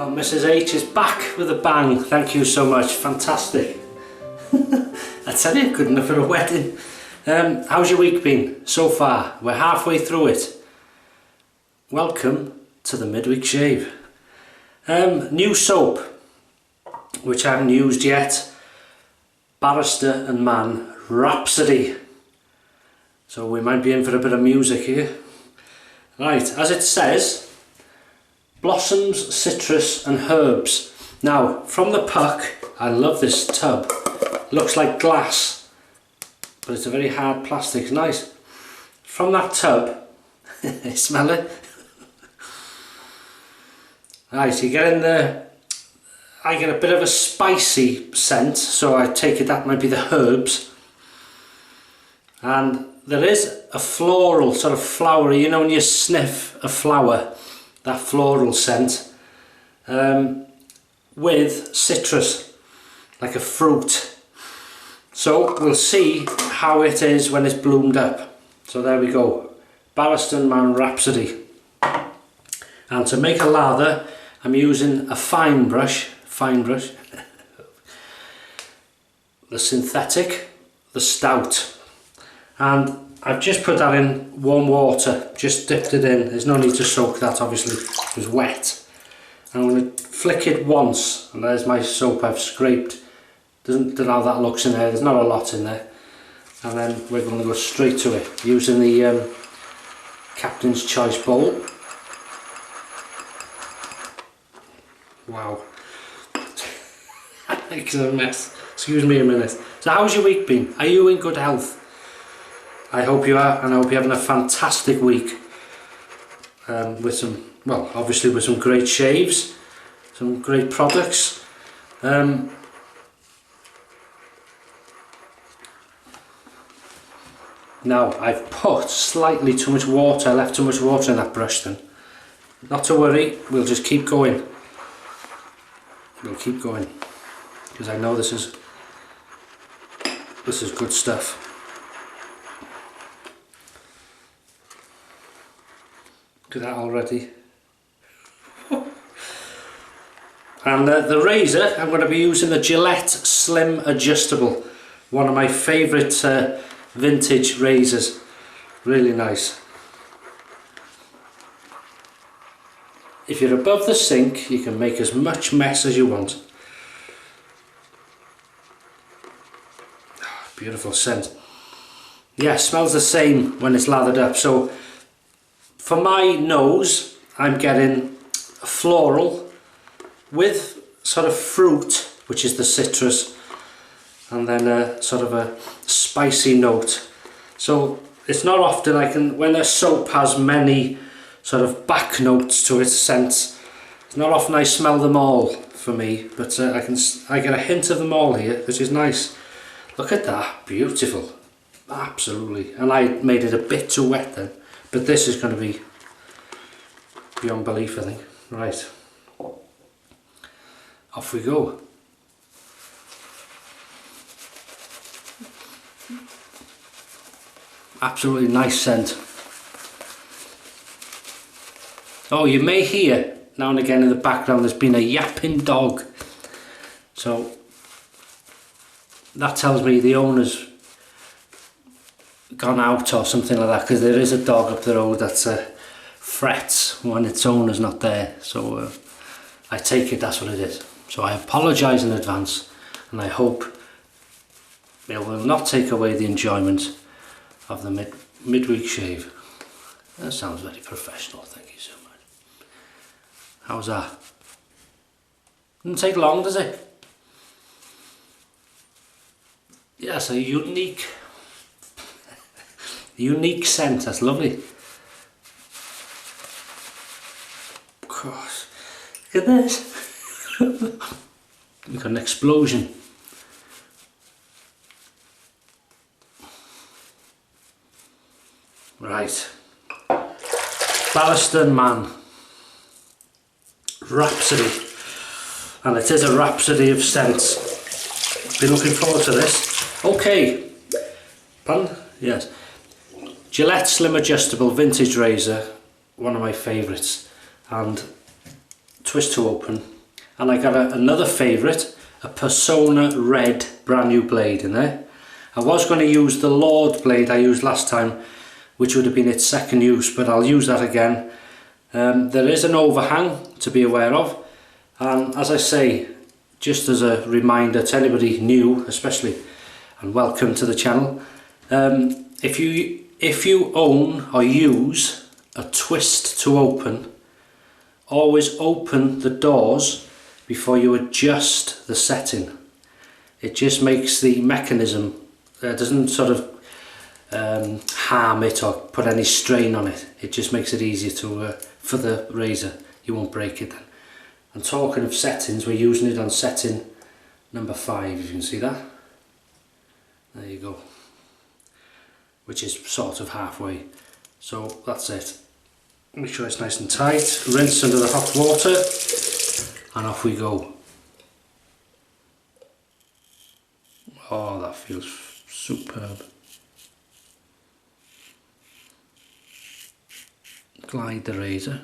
Oh, Mrs. H is back with a bang. Thank you so much. Fantastic. I tell you, good enough for a wedding. How's your week been so far? We're halfway through it. Welcome to the midweek shave. New soap, which I haven't used yet. Barrister and Mann, Rhapsody. So we might be in for a bit of music here. Right, as it says, blossoms, citrus and herbs. Now, from the puck, I love this tub. Looks like glass, but it's a very hard plastic. It's nice. From that tub, smell it? Right, you get in there. I get a bit of a spicy scent, so I take it that might be the herbs. And there is a floral, sort of flowery, you know when you sniff a flower, that floral scent, with citrus, like a fruit. So we'll see how it is when it's bloomed up. So there we go, Barrister and Mann Rhapsody. And to make a lather, I'm using a fine brush, the synthetic, the stout. And I've just put that in warm water, just dipped it in. There's no need to soak that, obviously, it was wet. I'm going to flick it once, and there's my soap I've scraped. Don't know how that looks in there, there's not a lot in there. And then we're going to go straight to it, using the Captain's Choice bowl. Wow. It's a mess. Excuse me a minute. So how's your week been? Are you in good health? I hope you are, and I hope you're having a fantastic week. With some, well, obviously with some great shaves, some great products. Now, I've put slightly too much water, I left too much water in that brush then. Not to worry, we'll just keep going. We'll keep going, because I know this is good stuff. Look at that already. And the razor, I'm going to be using the Gillette Slim Adjustable. One of my favourite vintage razors. Really nice. If you're above the sink, you can make as much mess as you want. Oh, beautiful scent. Yeah, smells the same when it's lathered up. So for my nose, I'm getting a floral with sort of fruit, which is the citrus, and then a sort of a spicy note. So it's not often I can, when a soap has many sort of back notes to its scents, it's not often I smell them all for me, but I get a hint of them all here, which is nice. Look at that, beautiful, absolutely. And I made it a bit too wet then, but this is going to be beyond belief, I think. Right, off we go. Absolutely nice scent. Oh, you may hear now and again in the background there's been a yapping dog. So that tells me the owner's gone out or something like that, because there is a dog up the road that frets when its owner's not there. So I take it that's what it is. So I apologise in advance, and I hope it will not take away the enjoyment of the midweek shave. That sounds very professional, thank you so much. How's that? Doesn't take long, does it? Yes, a unique scent, that's lovely. Of course. Look at this. We've got an explosion. Right. Barrister and Mann Rhapsody, and it is a rhapsody of scents. Been looking forward to this. Okay, pardon? Yes. Gillette Slim Adjustable Vintage Razor, one of my favourites, and twist to open, and I got another favourite, a Persona red brand new blade in there. I was going to use the Lord blade I used last time, which would have been its second use, but I'll use that again. There is an overhang to be aware of, and as I say, just as a reminder to anybody new especially, and welcome to the channel, if you own or use a twist to open, always open the doors before you adjust the setting. It just makes the mechanism, doesn't sort of harm it or put any strain on it. It just makes it easier to for the razor. You won't break it then. And talking of settings, we're using it on setting number 5, if you can see that. There you go. Which is sort of halfway. So that's it. Make sure it's nice and tight. Rinse under the hot water and off we go. Oh, that feels superb. Glide the razor.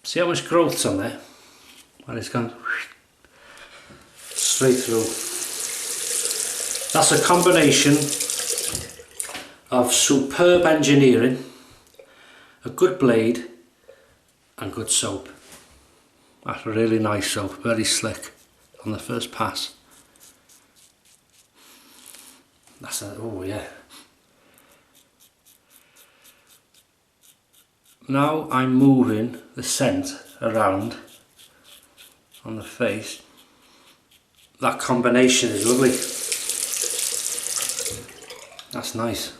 See how much growth's on there? And it's gone straight through. That's a combination of superb engineering, a good blade and good soap. That's a really nice soap, very slick on the first pass. That's a, oh yeah. Now I'm moving the scent around on the face. That combination is lovely. That's nice.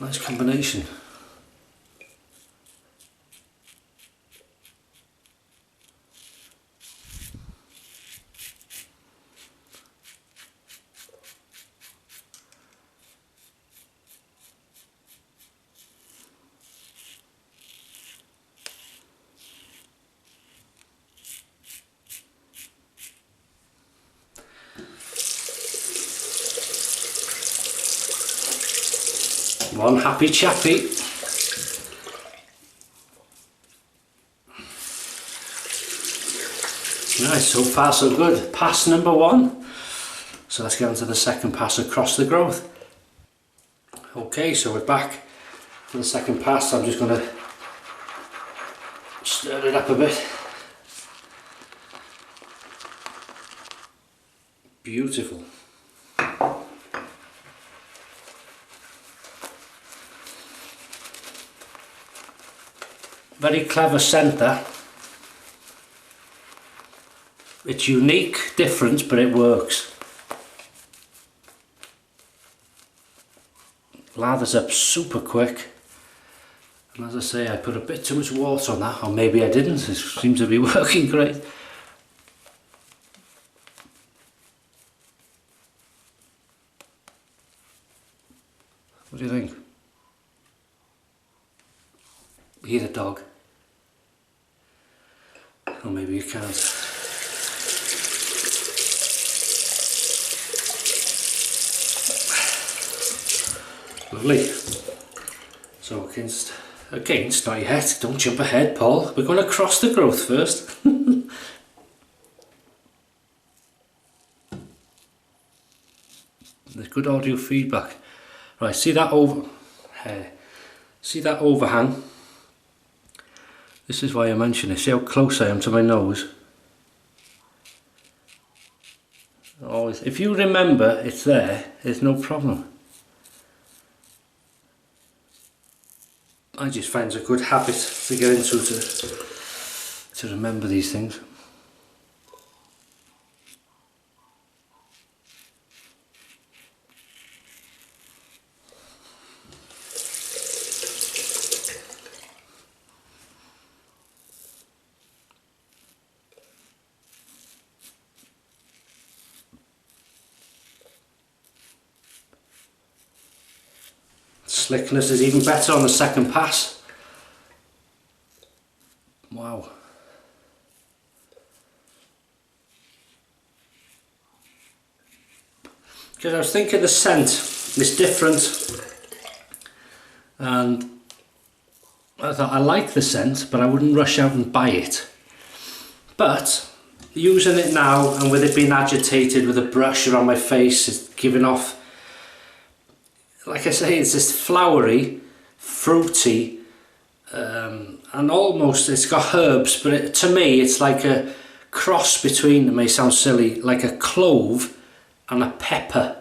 Nice combination. One happy chappy. Nice, so far so good. Pass number 1. So let's get on to the second pass across the growth. Okay, so we're back for the second pass. I'm just going to stir it up a bit. Beautiful. Very clever scent that. It's unique, different, but it works. Lathers up super quick. And as I say, I put a bit too much water on that, or maybe I didn't. It seems to be working great. What do you think? You hear the dog? Or maybe you can't. Lovely. So against, not yet, don't jump ahead, Paul. We're going to cross the growth first. There's good audio feedback. Right, see that overhang? This is why I mention it. See how close I am to my nose? Always, if you remember it's there, there's no problem. I just find it's a good habit to get into to remember these things. Slickness is even better on the second pass. Wow. Because I was thinking the scent is different, and I thought I like the scent, but I wouldn't rush out and buy it. But using it now, and with it being agitated with a brush around my face, it's giving off, like I say, it's just flowery, fruity, and almost it's got herbs, but to me it's like a cross between, it may sound silly, like a clove and a pepper,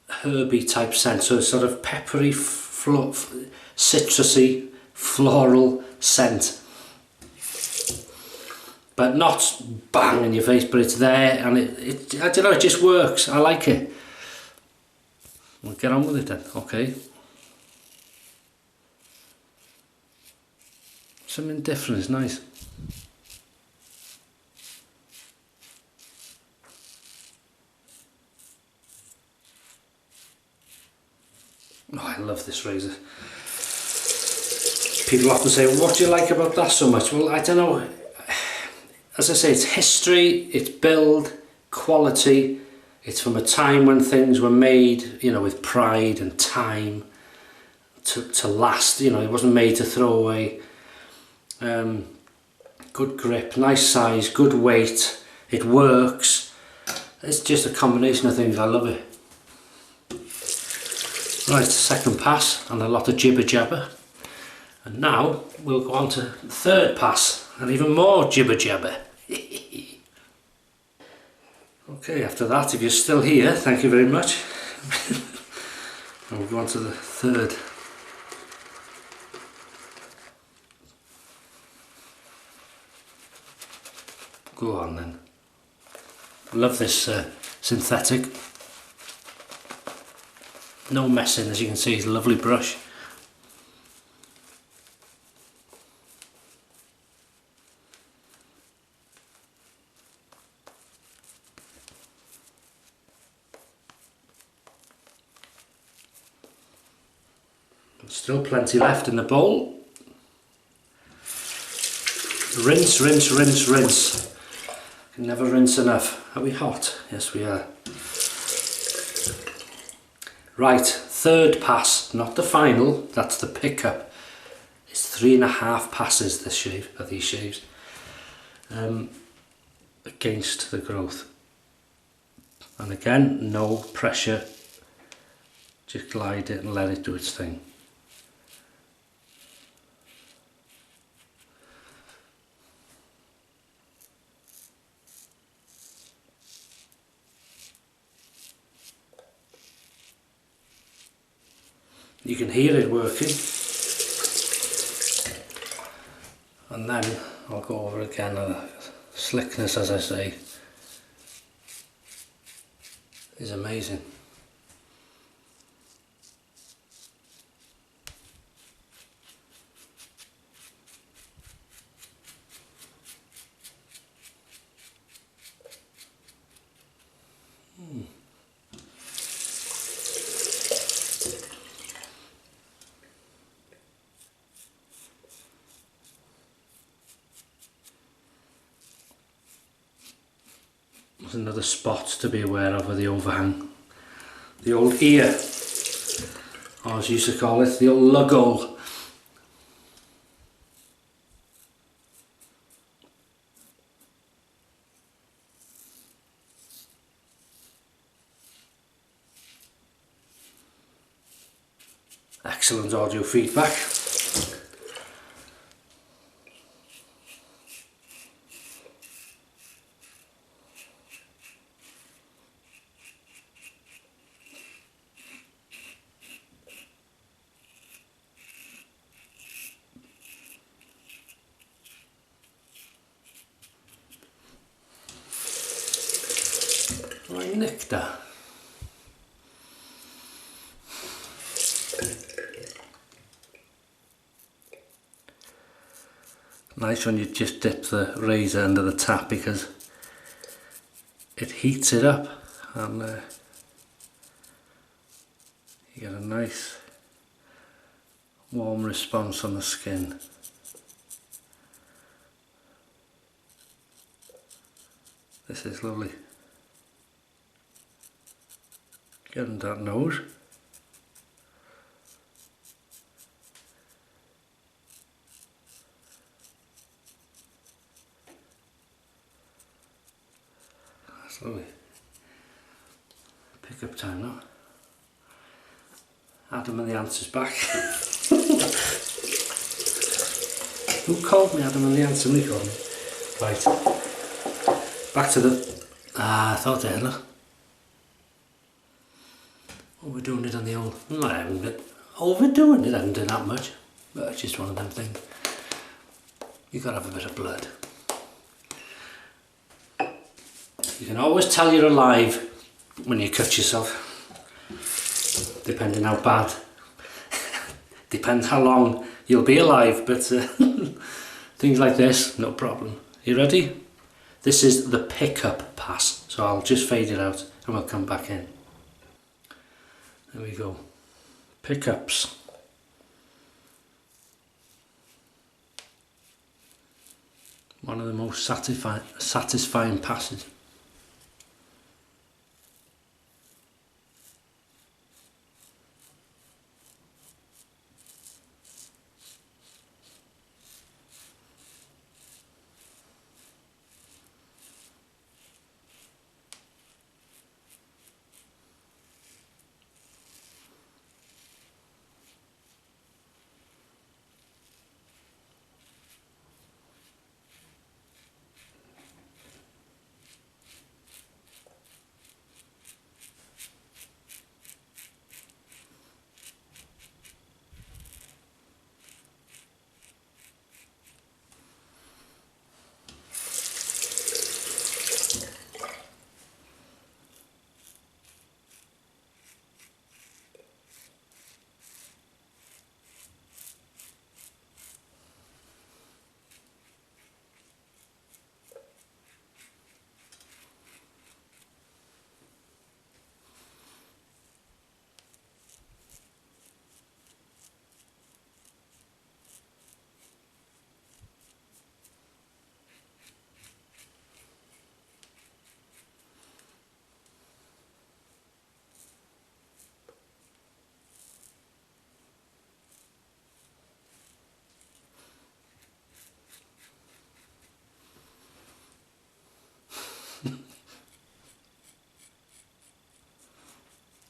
herby type scent. So it's sort of peppery, citrusy, floral scent, but not bang in your face, but it's there, and it I don't know, it just works. I like it. We'll get on with it then. Okay, something different is nice. Oh, I love this razor. People often say, well, what do you like about that so much? Well, I don't know. As I say, it's history, it's build, quality. It's from a time when things were made, you know, with pride and time to last. You know, it wasn't made to throw away. Good grip, nice size, good weight. It works. It's just a combination of things. I love it. Right, second pass and a lot of jibber jabber. And now we'll go on to the third pass and even more jibber jabber. Okay, after that, if you're still here, thank you very much. And we'll go on to the third. Go on then. Love this synthetic. No messing, as you can see, it's a lovely brush. Still plenty left in the bowl. Rinse, rinse, rinse, rinse. Can never rinse enough. Are we hot? Yes, we are. Right, third pass, not the final, that's the pickup. It's 3.5 passes this shave, of these shaves, against the growth. And again, no pressure, just glide it and let it do its thing. You can hear it working, and then I'll go over again. Slickness, as I say, is amazing. There's another spot to be aware of with the overhang. The old ear, or as you used to call it, the old lug hole. Excellent audio feedback. Right, nectar. Nice when you just dip the razor under the tap, because it heats it up and you get a nice warm response on the skin. This is lovely. Getting that nose. That's lovely. Pick up time now. Adam and the Answer's back. Who called me Adam and the Answer? Me called me. Right. Back to the... I thought there, look. Overdoing it on the old... No, I haven't been overdoing it, I haven't done that much. But it's just one of them things. You gotta have a bit of blood. You can always tell you're alive when you cut yourself. Depending how bad. Depends how long you'll be alive, but things like this, no problem. You ready? This is the pickup pass, so I'll just fade it out and we'll come back in. There we go. Pickups. One of the most satisfying passes.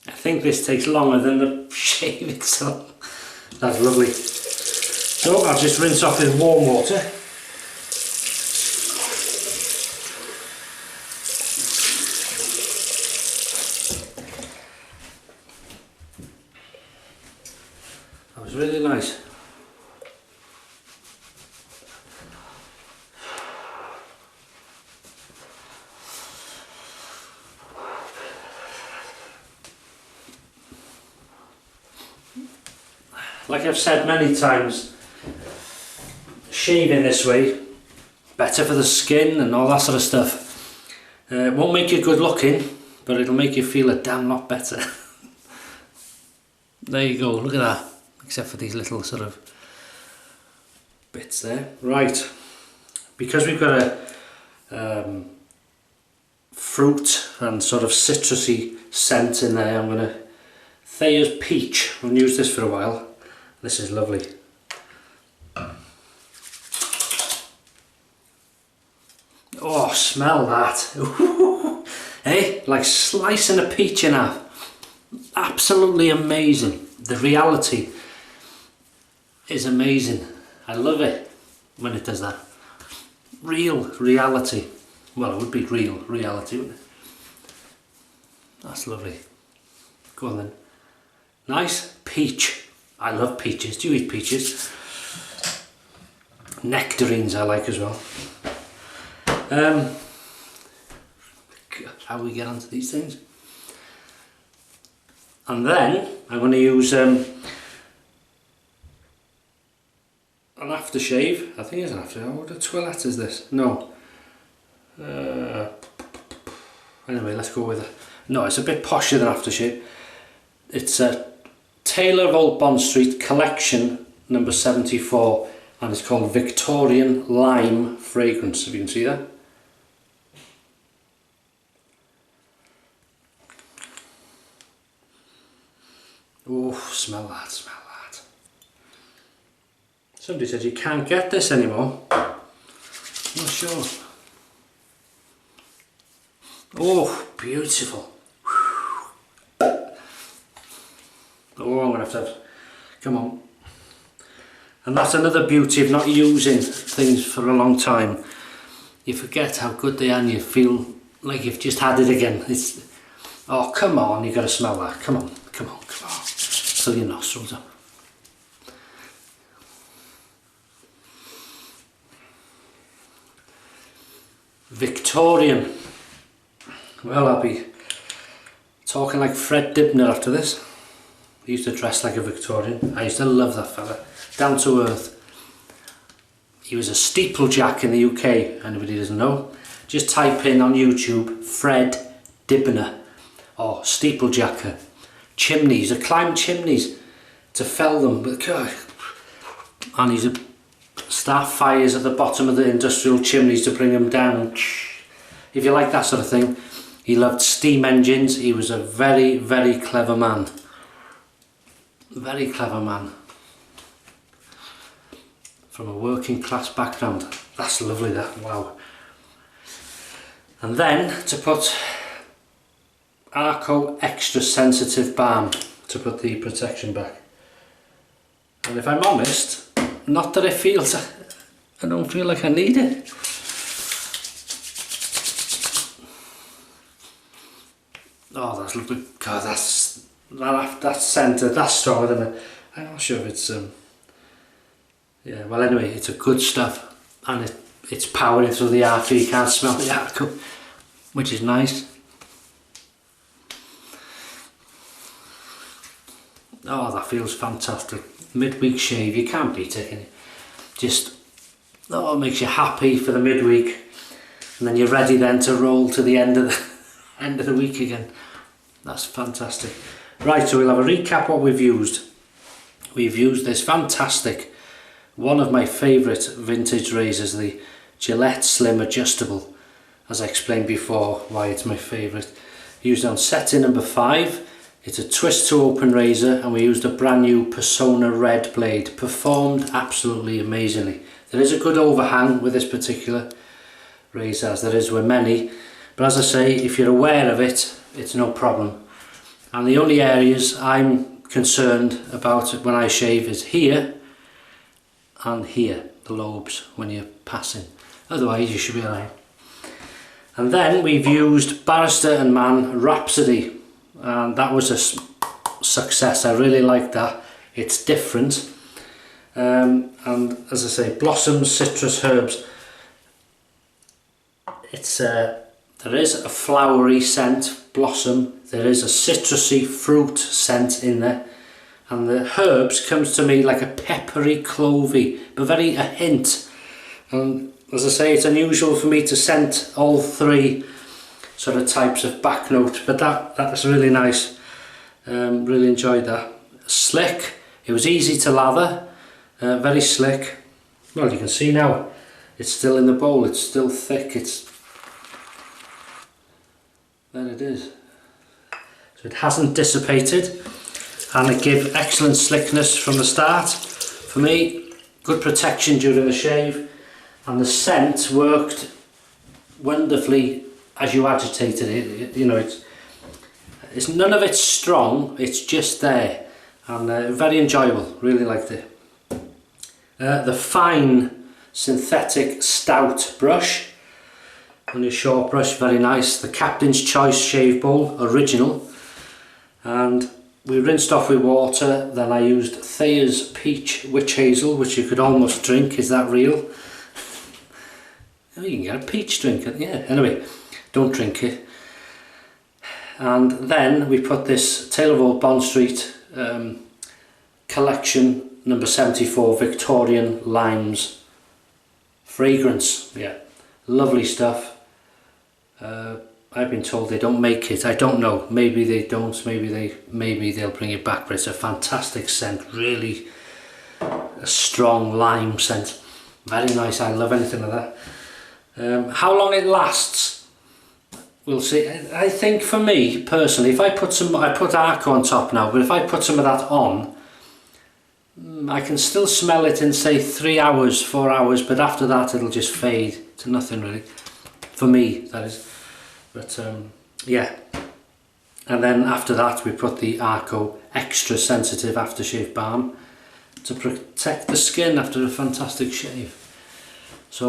I think this takes longer than the shave itself. That's lovely. So I'll just rinse off with warm water. That was really nice. Like I've said many times, shaving this way, better for the skin and all that sort of stuff. It won't make you good looking, but it'll make you feel a damn lot better. There you go, look at that. Except for these little sort of bits there. Right, because we've got a fruit and sort of citrusy scent in there, I'm going to Thayer's Peach. I've used this for a while. This is lovely. Oh, smell that. Hey, like slicing a peach in half. Absolutely amazing. The reality is amazing. I love it when it does that. Real reality. Well, it would be real reality, wouldn't it? That's lovely. Go on then. Nice peach. I love peaches. Do you eat peaches? Nectarines I like as well. How we get onto these things. And then I'm going to use an aftershave. I think it's an aftershave. What a Gillette is this? No. Anyway, let's go with it. No, it's a bit posher than aftershave. It's a Taylor of Old Bond Street Collection number 74, and it's called Victorian Lime Fragrance, if you can see that. Oh, smell that, smell that. Somebody said you can't get this anymore. I'm not sure. Oh, beautiful. Oh, I'm going to have, come on. And that's another beauty of not using things for a long time. You forget how good they are and you feel like you've just had it again. It's, oh, come on, you've got to smell that. Come on, come on, come on. Fill your nostrils up. Victorian. Well, I'll be talking like Fred Dibner after this. He used to dress like a Victorian. I used to love that fella. Down to earth. He was a steeplejack in the UK. Anybody doesn't know? Just type in on YouTube Fred Dibner or steeplejacker. Chimneys. He climbed chimneys to fell them with a car. And he's a start fires at the bottom of the industrial chimneys to bring them down. If you like that sort of thing. He loved steam engines. He was a very, very clever man. Very clever man. From a working class background. That's lovely, that. Wow. And then to put Arco Extra Sensitive Balm to put the protection back. And if I'm honest, not that it feels, I don't feel like I need it. Oh, that's lovely. God, that's scented, that's stronger than it. I'm not sure if it's yeah, well anyway, it's a good stuff, and it's powering through the artery. You can't smell the artery, which is nice. Oh, that feels fantastic. Midweek shave, you can't beat it, can you? Just, oh, it makes you happy for the midweek, and then you're ready then to roll to the end of the week again. That's fantastic. Right, so we'll have a recap what we've used. We've used this fantastic, one of my favourite vintage razors, the Gillette Slim Adjustable. As I explained before why it's my favourite. Used on setting number 5. It's a twist to open razor, and we used a brand new Persona Red blade. Performed absolutely amazingly. There is a good overhang with this particular razor, as there is with many, but as I say, if you're aware of it, it's no problem. And the only areas I'm concerned about when I shave is here and here, the lobes, when you're passing. Otherwise you should be alright. And then we've used Barrister and Mann Rhapsody, and that was a success. I really like that. It's different, and as I say, blossoms, citrus, herbs. It's there is a flowery scent, blossom. There is a citrusy fruit scent in there, and the herbs comes to me like a peppery, clovey, but very a hint. And as I say, it's unusual for me to scent all three sort of types of back note, but that was really nice. Really enjoyed that. Slick. It was easy to lather. Very slick. Well, you can see now it's still in the bowl. It's still thick. There it is. So it hasn't dissipated, and it gave excellent slickness from the start. For me, good protection during the shave, and the scent worked wonderfully as you agitated it. You know, it's none of it's strong, it's just there, and very enjoyable. Really liked it. The fine synthetic stout brush, only a short brush, very nice. The Captain's Choice shave bowl, original, and we rinsed off with water. Then I used Thayer's Peach Witch Hazel, which you could almost drink. Is that real? Oh, you can get a peach drink, yeah. Anyway, don't drink it. And then we put this Taylor of Old Bond Street collection number 74 Victorian Limes fragrance. Yeah, lovely stuff. I've been told they don't make it. I don't know. Maybe they don't. Maybe they'll bring it back. But it's a fantastic scent. Really a strong lime scent. Very nice, I love anything like that. How long it lasts, we'll see. I think for me personally, if I put Arco on top now, but if I put some of that on, I can still smell it in say 3 hours, 4 hours, but after that it'll just fade to nothing really. For me, that is. But yeah. And then after that we put the Arco Extra Sensitive Aftershave Balm to protect the skin after a fantastic shave. So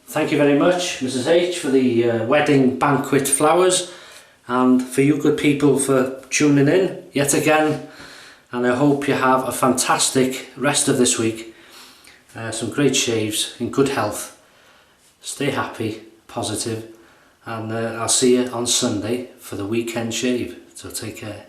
thank you very much, Mrs H, for the wedding banquet flowers, and for you good people for tuning in yet again. And I hope you have a fantastic rest of this week. Some great shaves in good health. Stay happy, positive, and I'll see you on Sunday for the weekend shave. So take care.